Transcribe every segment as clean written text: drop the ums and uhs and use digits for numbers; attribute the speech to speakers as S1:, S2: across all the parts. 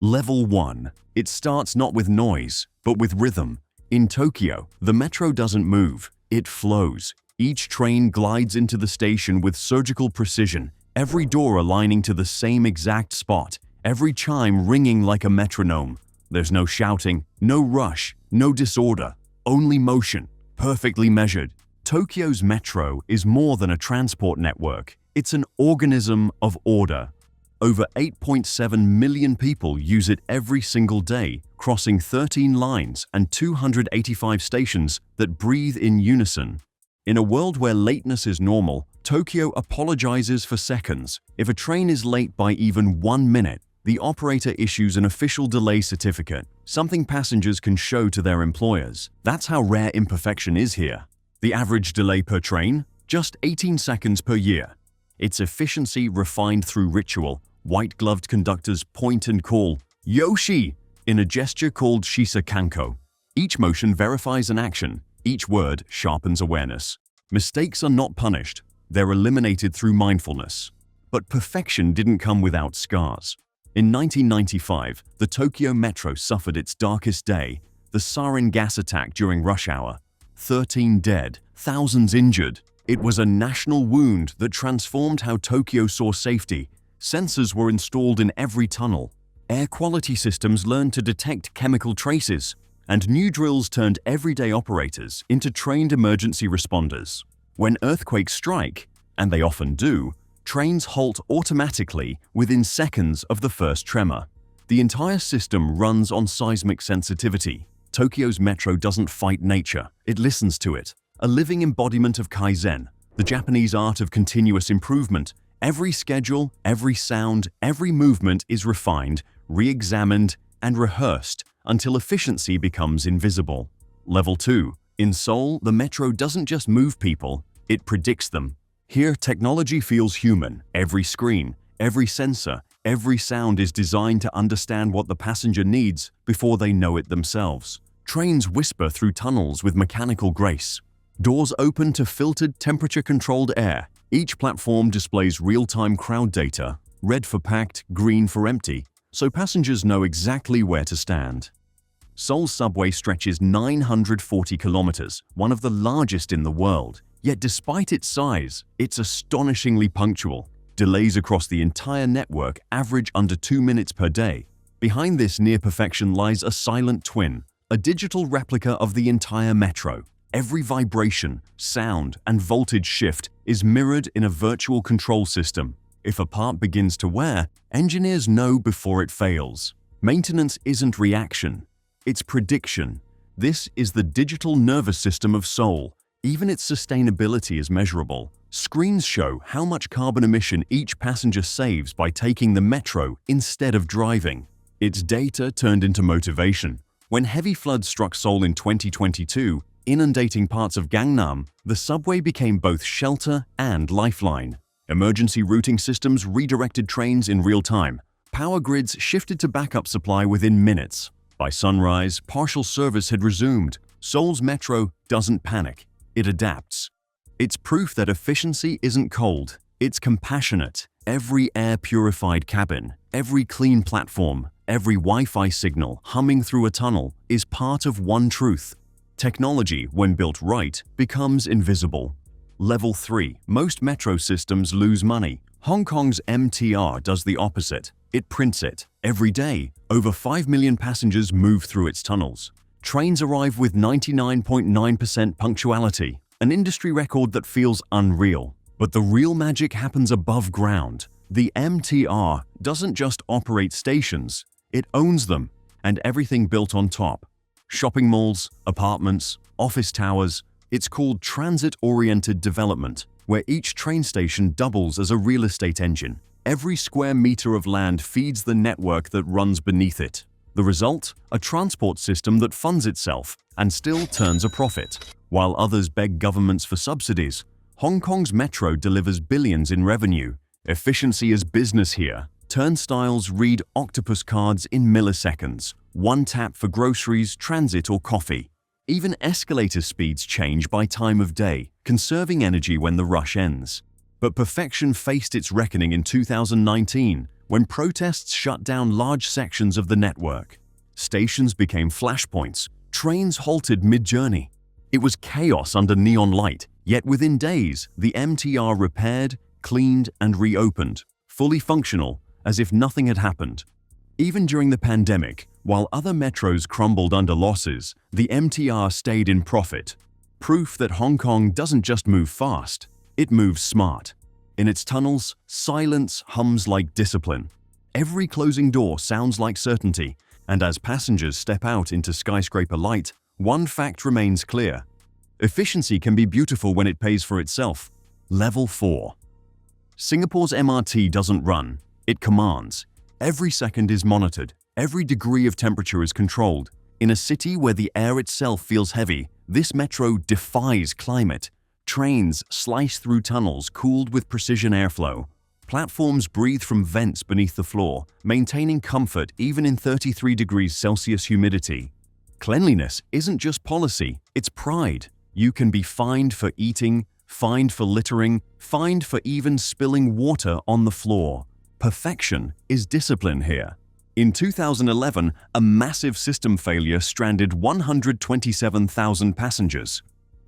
S1: Level 1. It starts not with noise, but with rhythm. In Tokyo, the metro doesn't move, it flows. Each train glides into the station with surgical precision, every door aligning to the same exact spot, every chime ringing like a metronome. There's no shouting, no rush, no disorder, only motion, perfectly measured. Tokyo's metro is more than a transport network. It's an organism of order. Over 8.7 million people use it every single day, crossing 13 lines and 285 stations that breathe in unison. In a world where lateness is normal, Tokyo apologizes for seconds. If a train is late by even 1 minute, the operator issues an official delay certificate, something passengers can show to their employers. That's how rare imperfection is here. The average delay per train? Just 18 seconds per year. Its efficiency refined through ritual. White-gloved conductors point and call "Yoshi" in a gesture called Shisa Kanko. Each motion verifies an action. Each word sharpens awareness. Mistakes are not punished. They're eliminated through mindfulness. But perfection didn't come without scars. In 1995, the Tokyo Metro suffered its darkest day, the sarin gas attack during rush hour. 13 dead, thousands injured. It was a national wound that transformed how Tokyo saw safety. Sensors were installed in every tunnel. Air quality systems learned to detect chemical traces, and new drills turned everyday operators into trained emergency responders. When earthquakes strike, and they often do, trains halt automatically within seconds of the first tremor. The entire system runs on seismic sensitivity. Tokyo's metro doesn't fight nature, it listens to it. A living embodiment of Kaizen, the Japanese art of continuous improvement. Every schedule, every sound, every movement is refined, re-examined, and rehearsed until efficiency becomes invisible. Level 2. In Seoul, the metro doesn't just move people, it predicts them. Here, technology feels human. Every screen, every sensor, every sound is designed to understand what the passenger needs before they know it themselves. Trains whisper through tunnels with mechanical grace. Doors open to filtered, temperature-controlled air. Each platform displays real-time crowd data, red for packed, green for empty, so passengers know exactly where to stand. Seoul's subway stretches 940 kilometers, one of the largest in the world. Yet despite its size, it's astonishingly punctual. Delays across the entire network average under 2 minutes per day. Behind this near perfection lies a silent twin, a digital replica of the entire metro. Every vibration, sound, and voltage shift is mirrored in a virtual control system. If a part begins to wear, engineers know before it fails. Maintenance isn't reaction, it's prediction. This is the digital nervous system of Seoul. Even its sustainability is measurable. Screens show how much carbon emission each passenger saves by taking the metro instead of driving. It's data turned into motivation. When heavy floods struck Seoul in 2022, inundating parts of Gangnam, the subway became both shelter and lifeline. Emergency routing systems redirected trains in real time. Power grids shifted to backup supply within minutes. By sunrise, partial service had resumed. Seoul's metro doesn't panic, it adapts. It's proof that efficiency isn't cold, it's compassionate. Every air-purified cabin, every clean platform, every Wi-Fi signal humming through a tunnel is part of one truth. Technology, when built right, becomes invisible. Level 3. Most metro systems lose money. Hong Kong's MTR does the opposite. It prints it. Every day, over 5 million passengers move through its tunnels. Trains arrive with 99.9% punctuality, an industry record that feels unreal. But the real magic happens above ground. The MTR doesn't just operate stations, it owns them, and everything built on top. Shopping malls, apartments, office towers. It's called transit-oriented development, where each train station doubles as a real estate engine. Every square meter of land feeds the network that runs beneath it. The result? A transport system that funds itself and still turns a profit. While others beg governments for subsidies, Hong Kong's metro delivers billions in revenue. Efficiency is business here. Turnstiles read octopus cards in milliseconds. One tap for groceries, transit, or coffee. Even escalator speeds change by time of day, conserving energy when the rush ends. But perfection faced its reckoning in 2019, when protests shut down large sections of the network. Stations became flashpoints, trains halted mid-journey. It was chaos under neon light, yet within days, the MTR repaired, cleaned, and reopened, fully functional, as if nothing had happened. Even during the pandemic, while other metros crumbled under losses, the MTR stayed in profit. Proof that Hong Kong doesn't just move fast, it moves smart. In its tunnels, silence hums like discipline. Every closing door sounds like certainty, and as passengers step out into skyscraper light, one fact remains clear. Efficiency can be beautiful when it pays for itself. Level 4. Singapore's MRT doesn't run, it commands. Every second is monitored, every degree of temperature is controlled. In a city where the air itself feels heavy, this metro defies climate. Trains slice through tunnels cooled with precision airflow. Platforms breathe from vents beneath the floor, maintaining comfort even in 33 degrees Celsius humidity. Cleanliness isn't just policy, it's pride. You can be fined for eating, fined for littering, fined for even spilling water on the floor. Perfection is discipline here. In 2011, a massive system failure stranded 127,000 passengers.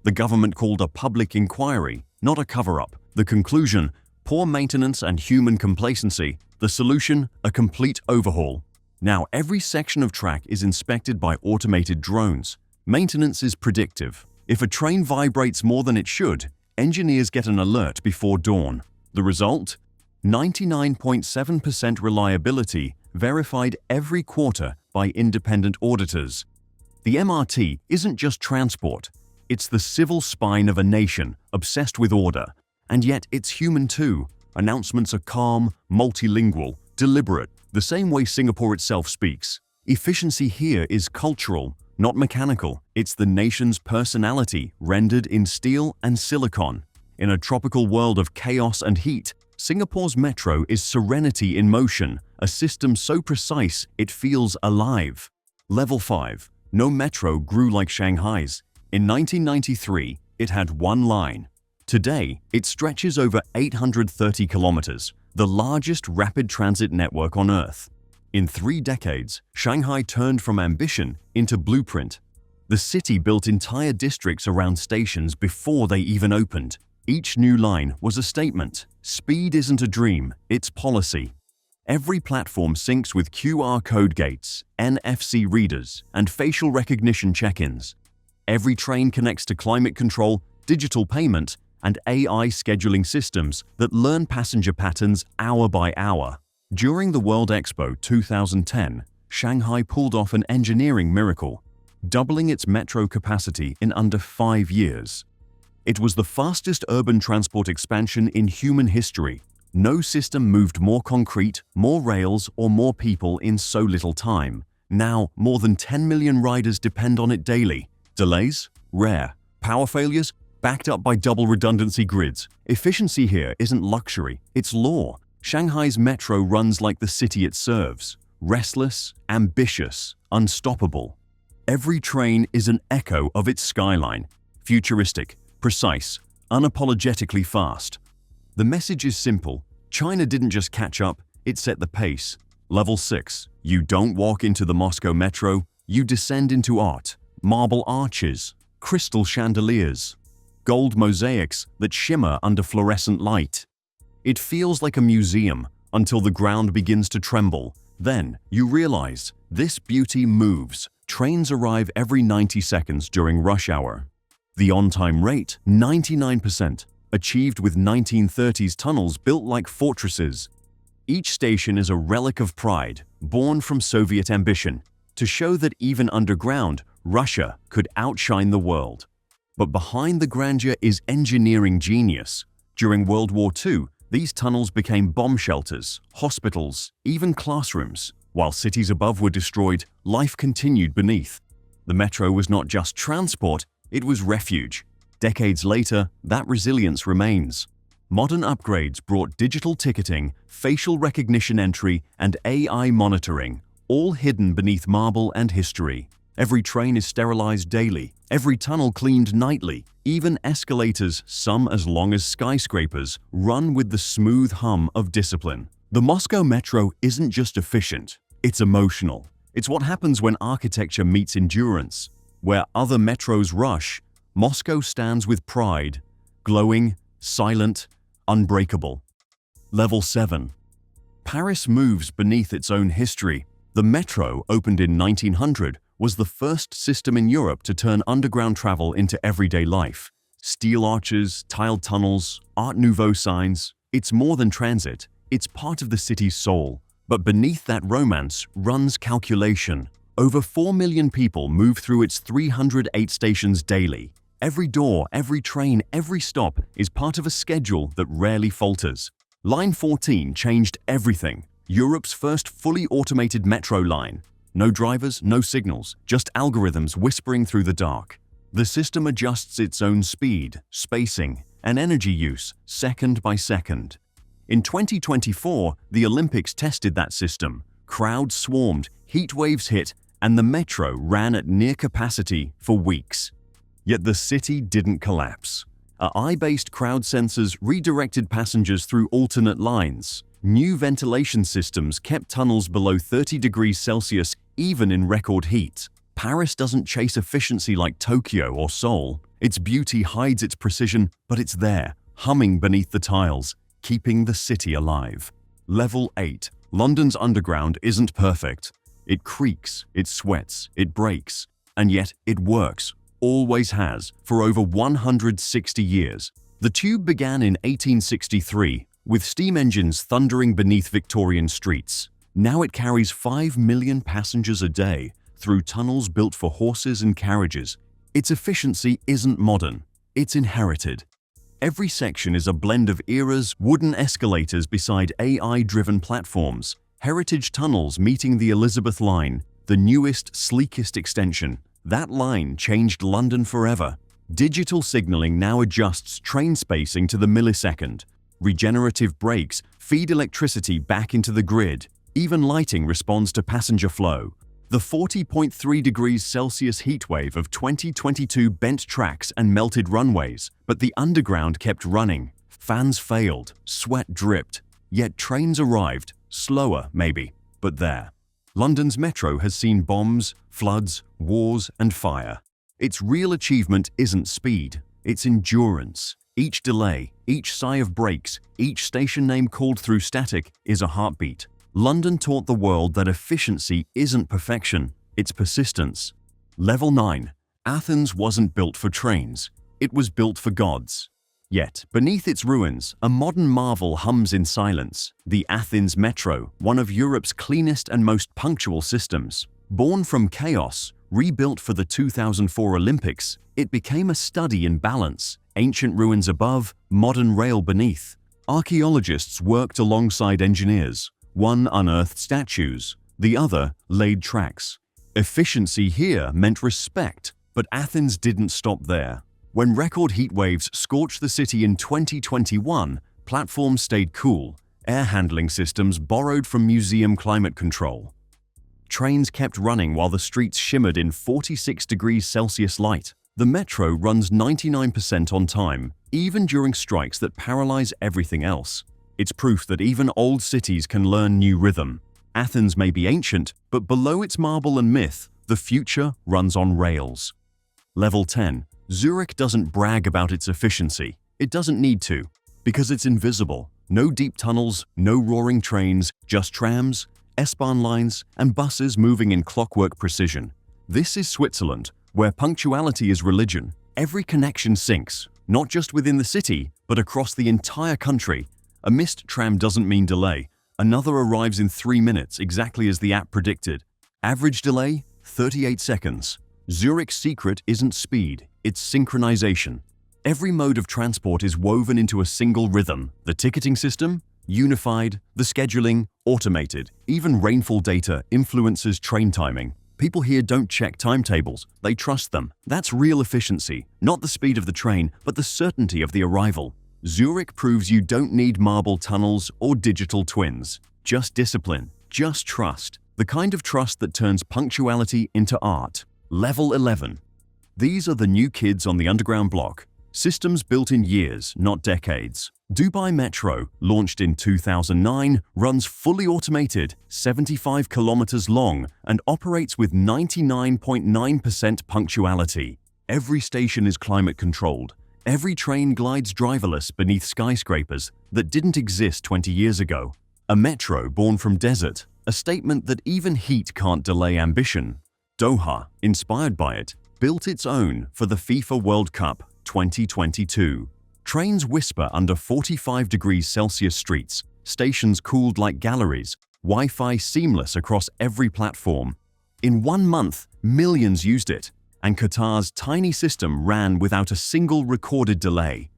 S1: The government called a public inquiry, not a cover-up. The conclusion: poor maintenance and human complacency. The solution: a complete overhaul. Now, every section of track is inspected by automated drones. Maintenance is predictive. If a train vibrates more than it should, engineers get an alert before dawn. The result? 99.7% reliability, verified every quarter by independent auditors. The MRT isn't just transport. It's the civil spine of a nation, obsessed with order. And yet it's human too. Announcements are calm, multilingual, deliberate, the same way Singapore itself speaks. Efficiency here is cultural, not mechanical. It's the nation's personality rendered in steel and silicon. In a tropical world of chaos and heat, Singapore's metro is serenity in motion, a system so precise it feels alive. Level 5. No metro grew like Shanghai's. In 1993, it had one line. Today, it stretches over 830 kilometers, the largest rapid transit network on Earth. In 3 decades, Shanghai turned from ambition into blueprint. The city built entire districts around stations before they even opened. Each new line was a statement. Speed isn't a dream, it's policy. Every platform syncs with QR code gates, NFC readers, and facial recognition check-ins. Every train connects to climate control, digital payment, and AI scheduling systems that learn passenger patterns hour by hour. During the World Expo 2010, Shanghai pulled off an engineering miracle, doubling its metro capacity in under 5 years. It was the fastest urban transport expansion in human history. No system moved more concrete, more rails, or more people in so little time. Now, more than 10 million riders depend on it daily. Delays? Rare. Power failures? Backed up by double redundancy grids. Efficiency here isn't luxury, it's law. Shanghai's metro runs like the city it serves. Restless, ambitious, unstoppable. Every train is an echo of its skyline. Futuristic, precise, unapologetically fast. The message is simple. China didn't just catch up, it set the pace. Level 6. You don't walk into the Moscow metro, you descend into art. Marble arches, crystal chandeliers, gold mosaics that shimmer under fluorescent light. It feels like a museum until the ground begins to tremble. Then you realize this beauty moves. Trains arrive every 90 seconds during rush hour. The on-time rate, 99%, achieved with 1930s tunnels built like fortresses. Each station is a relic of pride, born from Soviet ambition, to show that even underground, Russia could outshine the world. But behind the grandeur is engineering genius. During World War II, these tunnels became bomb shelters, hospitals, even classrooms. While cities above were destroyed, life continued beneath. The metro was not just transport, it was refuge. Decades later, that resilience remains. Modern upgrades brought digital ticketing, facial recognition entry, and AI monitoring, all hidden beneath marble and history. Every train is sterilized daily, every tunnel cleaned nightly. Even escalators, some as long as skyscrapers, run with the smooth hum of discipline. The Moscow Metro isn't just efficient, it's emotional. It's what happens when architecture meets endurance. Where other metros rush, Moscow stands with pride, glowing, silent, unbreakable. Level 7. Paris moves beneath its own history. The metro, opened in 1900, was the first system in Europe to turn underground travel into everyday life. Steel arches, tiled tunnels, Art Nouveau signs. It's more than transit, it's part of the city's soul. But beneath that romance runs calculation. Over 4 million people move through its 308 stations daily. Every door, every train, every stop is part of a schedule that rarely falters. Line 14 changed everything. Europe's first fully automated metro line. No drivers, no signals, just algorithms whispering through the dark. The system adjusts its own speed, spacing, and energy use second by second. In 2024, the Olympics tested that system. Crowds swarmed, heat waves hit, and the metro ran at near capacity for weeks. Yet the city didn't collapse. AI-based crowd sensors redirected passengers through alternate lines. New ventilation systems kept tunnels below 30 degrees Celsius even in record heat. Paris doesn't chase efficiency like Tokyo or Seoul. Its beauty hides its precision, but it's there, humming beneath the tiles, keeping the city alive. Level 8. London's underground isn't perfect. It creaks, it sweats, it breaks, and yet it works, always has, for over 160 years. The tube began in 1863, with steam engines thundering beneath Victorian streets. Now it carries 5 million passengers a day through tunnels built for horses and carriages. Its efficiency isn't modern, it's inherited. Every section is a blend of eras, wooden escalators beside AI-driven platforms, heritage tunnels meeting the Elizabeth Line, the newest, sleekest extension. That line changed London forever. Digital signaling now adjusts train spacing to the millisecond. Regenerative brakes feed electricity back into the grid. Even lighting responds to passenger flow. The 40.3 degrees Celsius heatwave of 2022 bent tracks and melted runways, but the underground kept running. Fans failed, sweat dripped, yet trains arrived, slower maybe, but there. London's metro has seen bombs, floods, wars, and fire. Its real achievement isn't speed, it's endurance. Each delay, each sigh of brakes, each station name called through static is a heartbeat. London taught the world that efficiency isn't perfection, it's persistence. Level 9. Athens wasn't built for trains, it was built for gods. Yet, beneath its ruins, a modern marvel hums in silence. The Athens Metro, one of Europe's cleanest and most punctual systems. Born from chaos, rebuilt for the 2004 Olympics, it became a study in balance. Ancient ruins above, modern rail beneath. Archaeologists worked alongside engineers. One unearthed statues, the other laid tracks. Efficiency here meant respect, but Athens didn't stop there. When record heat waves scorched the city in 2021, platforms stayed cool. Air handling systems borrowed from museum climate control. Trains kept running while the streets shimmered in 46 degrees Celsius light. The metro runs 99% on time, even during strikes that paralyze everything else. It's proof that even old cities can learn new rhythm. Athens may be ancient, but below its marble and myth, the future runs on rails. Level 10. Zurich doesn't brag about its efficiency. It doesn't need to, because it's invisible. No deep tunnels, no roaring trains, just trams, S-Bahn lines, and buses moving in clockwork precision. This is Switzerland, where punctuality is religion. Every connection syncs, not just within the city, but across the entire country. A missed tram doesn't mean delay. Another arrives in 3 minutes, exactly as the app predicted. Average delay, 38 seconds. Zurich's secret isn't speed, it's synchronization. Every mode of transport is woven into a single rhythm. The ticketing system, unified. The scheduling, automated. Even rainfall data influences train timing. People here don't check timetables, they trust them. That's real efficiency, not the speed of the train, but the certainty of the arrival. Zurich proves you don't need marble tunnels or digital twins. Just discipline, just trust. The kind of trust that turns punctuality into art. Level 11. These are the new kids on the underground block. Systems built in years, not decades. Dubai Metro, launched in 2009, runs fully automated, 75 kilometers long, and operates with 99.9% punctuality. Every station is climate-controlled. Every train glides driverless beneath skyscrapers that didn't exist 20 years ago. A metro born from desert, a statement that even heat can't delay ambition. Doha, inspired by it, built its own for the FIFA World Cup 2022. Trains whisper under 45 degrees Celsius streets, stations cooled like galleries, Wi-Fi seamless across every platform. In 1 month, millions used it, and Qatar's tiny system ran without a single recorded delay.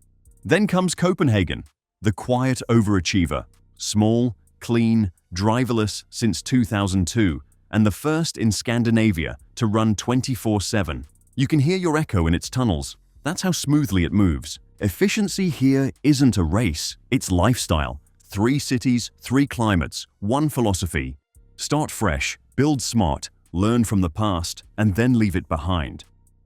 S1: Then comes Copenhagen, the quiet overachiever. Small, clean, driverless since 2002, and the first in Scandinavia to run 24/7. You can hear your echo in its tunnels. That's how smoothly it moves. Efficiency here isn't a race, it's lifestyle. 3 cities, 3 climates, 1 philosophy. Start fresh, build smart, learn from the past, and then leave it behind.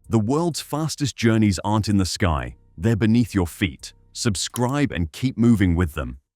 S1: The world's fastest journeys aren't in the sky, they're beneath your feet. Subscribe and keep moving with them.